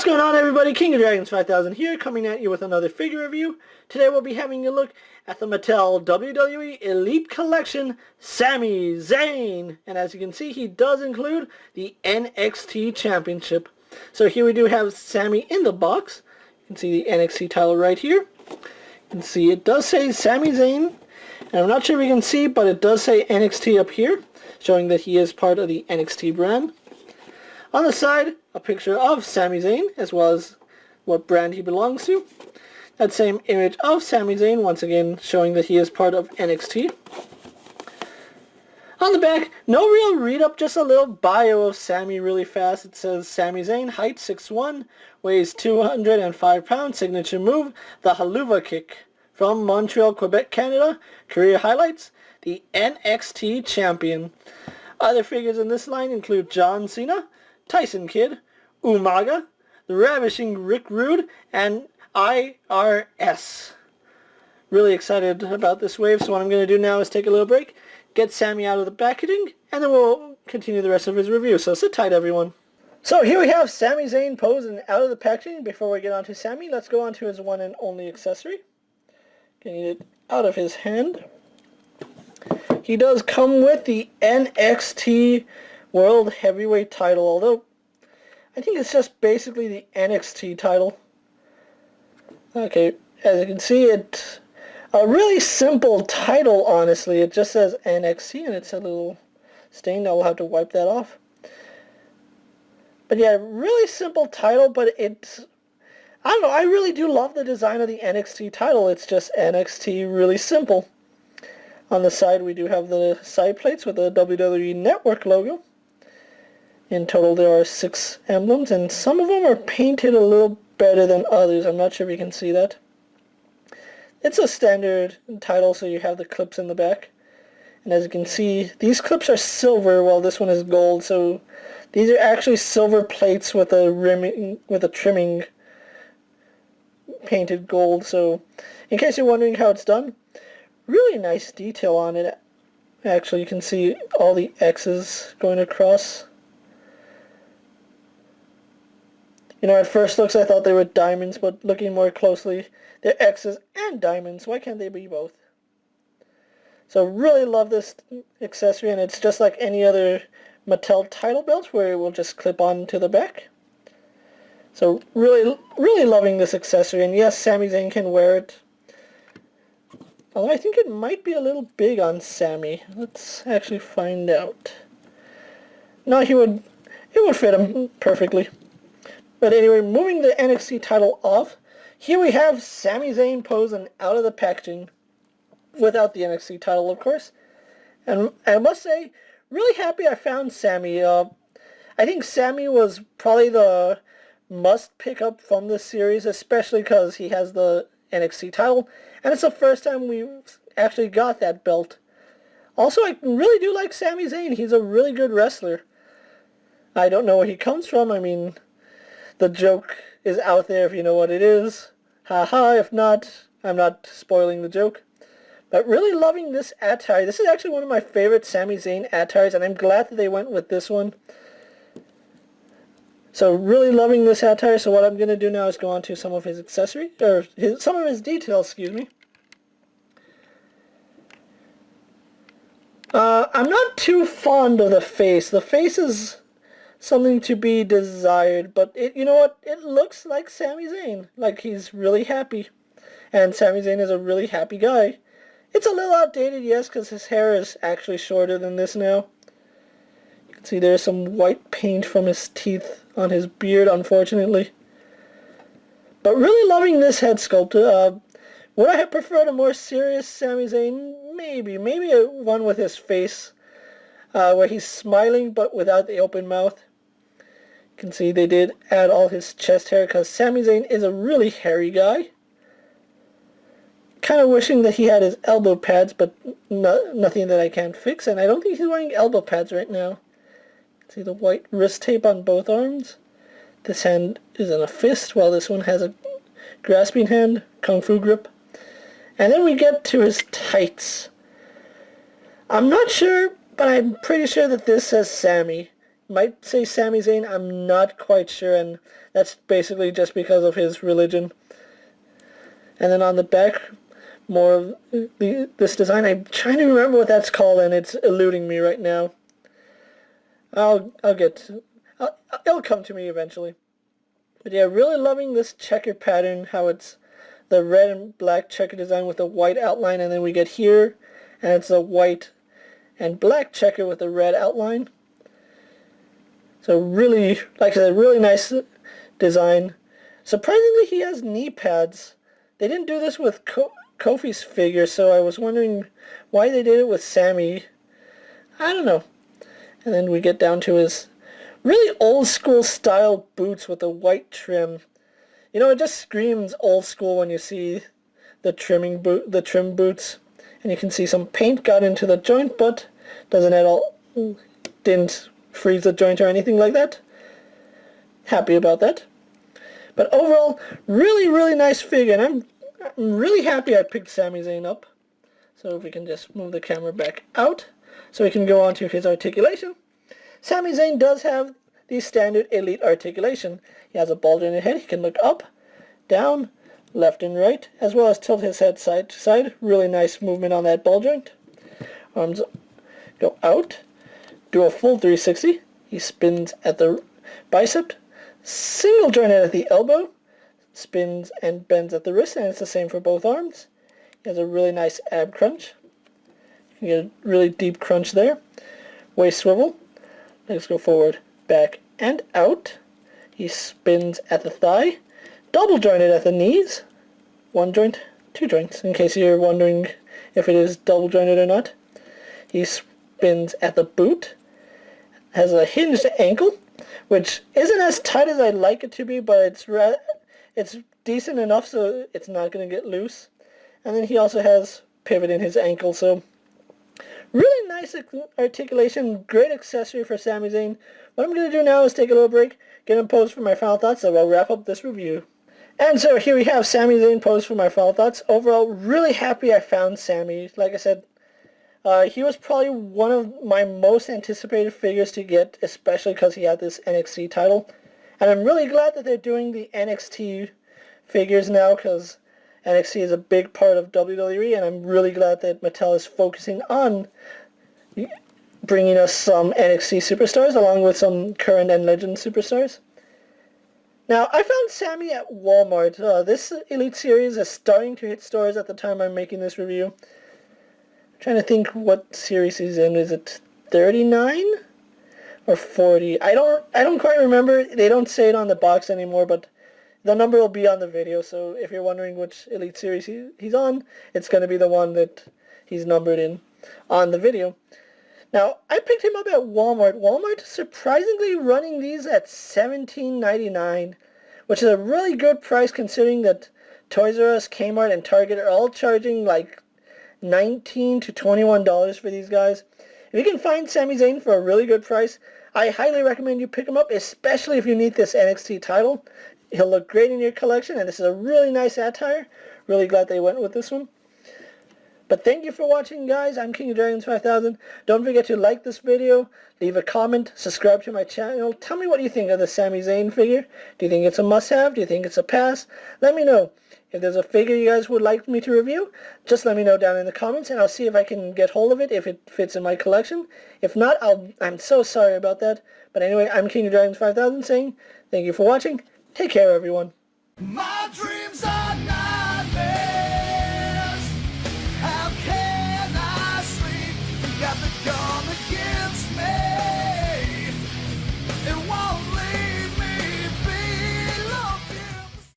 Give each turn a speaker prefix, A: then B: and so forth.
A: What's going on, everybody? King of Dragons 5000 here, coming at you with another figure review. Today we'll be having a look at the Mattel WWE Elite Collection Sami Zayn. And as you can see, he does include the NXT Championship. So here we do have Sami in the box. You can see the NXT title right here. You can see it does say Sami Zayn. And I'm not sure if you can see, but it does say NXT up here, showing that he is part of the NXT brand. On the side, a picture of Sami Zayn, as well as what brand he belongs to. That same image of Sami Zayn, once again showing that he is part of NXT. On the back, no real read-up, just a little bio of Sami really fast. It says, Sami Zayn, height 6'1", weighs 205 pounds, signature move, the Haluva Kick. From Montreal, Quebec, Canada, career highlights, the NXT Champion. Other figures in this line include John Cena, Tyson Kidd, Umaga, the Ravishing Rick Rude, and IRS. Really excited about this wave, so what I'm going to do now is take a little break, get Sami out of the packaging, and then we'll continue the rest of his review, so sit tight, everyone. So here we have Sami Zayn posed and out of the packaging. Before we get on to Sami, let's go on to his one and only accessory. Getting it out of his hand. He does come with the NXT World Heavyweight title, although I think it's just basically the NXT title. Okay, as you can see, it's a really simple title, honestly. It just says NXT, and it's a little stain. I'll have to wipe that off. But yeah, really simple title, but it's, I don't know, I really do love the design of the NXT title. It's just NXT, really simple. On the side, we do have the side plates with the WWE Network logo. In total, there are 6 emblems, and some of them are painted a little better than others. I'm not sure if you can see that. It's a standard title, so you have the clips in the back. And as you can see, these clips are silver, while this one is gold. So these are actually silver plates with a trimming painted gold. So in case you're wondering how it's done, really nice detail on it. Actually, you can see all the X's going across. You know, at first looks I thought they were diamonds, but looking more closely, they're X's and diamonds. Why can't they be both? So really love this accessory, and it's just like any other Mattel title belt where it will just clip on to the back. So really loving this accessory, and yes, Sami Zayn can wear it. Although I think it might be a little big on Sami. Let's actually find out. No, it would fit him perfectly. But anyway, moving the NXT title off, here we have Sami Zayn posing out of the packaging, without the NXT title, of course. And I must say, really happy I found Sami. I think Sami was probably the must pick up from this series, especially because he has the NXT title, and it's the first time we actually got that belt. Also, I really do like Sami Zayn. He's a really good wrestler. I don't know where he comes from. I mean, the joke is out there if you know what it is. Haha, if not, I'm not spoiling the joke. But really loving this attire. This is actually one of my favorite Sami Zayn attires, and I'm glad that they went with this one. So really loving this attire. So what I'm going to do now is go on to some of his accessories, or some of his details, excuse me. I'm not too fond of the face. The face is something to be desired, but you know what? It looks like Sami Zayn, like he's really happy. And Sami Zayn is a really happy guy. It's a little outdated, yes, because his hair is actually shorter than this now. You can see there's some white paint from his teeth on his beard, unfortunately. But really loving this head sculpt. Would I have preferred a more serious Sami Zayn? Maybe one with his face, where he's smiling but without the open mouth. You can see they did add all his chest hair because Sami Zayn is a really hairy guy. Kind of wishing that he had his elbow pads, but nothing that I can't fix, and I don't think he's wearing elbow pads right now. You can see the white wrist tape on both arms. This hand is in a fist, while this one has a grasping hand, kung fu grip. And then we get to his tights. I'm not sure, but I'm pretty sure that this says Sami. might say Sami Zayn. I'm not quite sure, and that's basically just because of his religion. And then on the back, more of this design. I'm trying to remember what that's called, and it's eluding me right now. It'll come to me eventually. But yeah, really loving this checker pattern, how it's the red and black checker design with a white outline, and then we get here, and it's a white and black checker with a red outline. So really, like I said, really nice design. Surprisingly, he has knee pads. They didn't do this with Kofi's figure, so I was wondering why they did it with Sami. I don't know. And then we get down to his really old school style boots with a white trim. You know, it just screams old school when you see the trim boots. And you can see some paint got into the joint, but didn't freeze the joint or anything like that. Happy about that. But overall, really, really nice figure, and I'm really happy I picked Sami Zayn up. So if we can just move the camera back out, so we can go on to his articulation. Sami Zayn does have the standard Elite articulation. He has a ball jointed head. He can look up, down, left and right, as well as tilt his head side to side. Really nice movement on that ball joint. Arms go out, do a full 360. He spins at the bicep, single jointed at the elbow, spins and bends at the wrist, and it's the same for both arms. He has a really nice ab crunch. You get a really deep crunch there. Waist swivel. Legs go forward, back, and out. He spins at the thigh. Double jointed at the knees. One joint, two joints, in case you're wondering if it is double jointed or not. He spins at the boot. Has a hinged ankle, which isn't as tight as I'd like it to be, but it's decent enough so it's not going to get loose. And then he also has pivot in his ankle, so really nice articulation, great accessory for Sami Zayn. What I'm going to do now is take a little break, get him posed for my final thoughts, so I'll wrap up this review. And so here we have Sami Zayn posed for my final thoughts. Overall, really happy I found Sami. Like I said, he was probably one of my most anticipated figures to get, especially because he had this NXT title. And I'm really glad that they're doing the NXT figures now, because NXT is a big part of WWE, and I'm really glad that Mattel is focusing on bringing us some NXT superstars along with some current and legend superstars. Now, I found Sami at Walmart. This Elite series is starting to hit stores at the time I'm making this review. I'm trying to think what series he's in. Is it 39 or 40? I don't quite remember. They don't say it on the box anymore, but the number will be on the video, so if you're wondering which Elite series he's on, it's going to be the one that he's numbered in on the video. Now, I picked him up at Walmart. Walmart surprisingly running these at $17.99, which is a really good price considering that Toys R Us, Kmart, and Target are all charging like $19 to $21 for these guys. If you can find Sami Zayn for a really good price, I highly recommend you pick him up, especially if you need this NXT title. He'll look great in your collection, and this is a really nice attire. Really glad they went with this one. But thank you for watching, guys. I'm King of Dragons 5000. Don't forget to like this video, leave a comment, subscribe to my channel. Tell me what you think of the Sami Zayn figure. Do you think it's a must-have? Do you think it's a pass? Let me know. If there's a figure you guys would like me to review, just let me know down in the comments, and I'll see if I can get hold of it, if it fits in my collection. If not, I'm so sorry about that. But anyway, I'm King of Dragons 5000 saying thank you for watching. Take care, everyone.